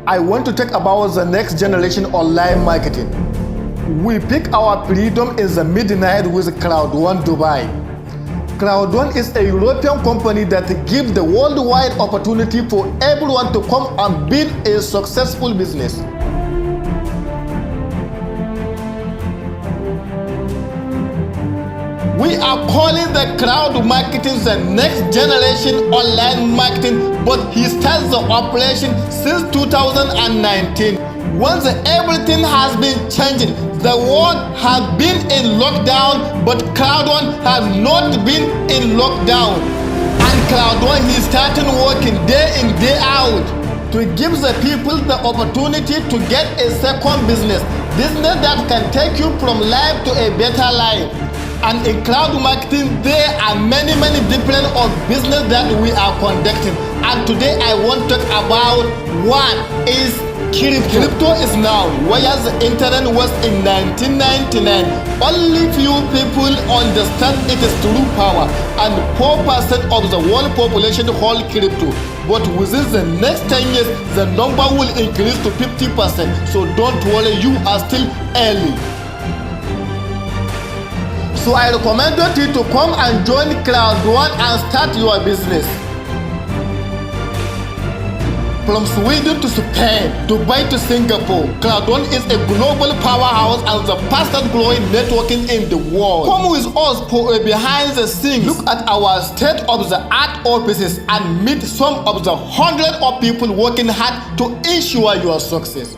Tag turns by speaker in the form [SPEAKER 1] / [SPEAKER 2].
[SPEAKER 1] I want to talk about the next generation online marketing. We pick our freedom in the midnight with Crowd1 Dubai. Crowd1 is a European company that gives the worldwide opportunity for everyone to come and build a successful business. We are calling the crowd marketing the next generation online marketing, but he starts the operation since 2019. Once everything has been changing, the world has been in lockdown, but Crowd1 has not been in lockdown. And Crowd1 is starting working day in, day out to give the people the opportunity to get a second business that can take you from life to a better life. And in crowd marketing, there are many different of business that we are conducting. And today I want to talk about one is crypto. Crypto is now, whereas the internet was in 1999. Only few people understand its true power, and 4% of the world population hold crypto. But within the next 10 years, the number will increase to 50%. So don't worry, you are still early. So I recommend you to come and join Crowd1 and start your business. From Sweden to Spain, Dubai to Singapore, Crowd1 is a global powerhouse and the fastest growing networking in the world. Come with us for a behind the scenes look at our state-of-the-art offices and meet some of the hundreds of people working hard to ensure your success.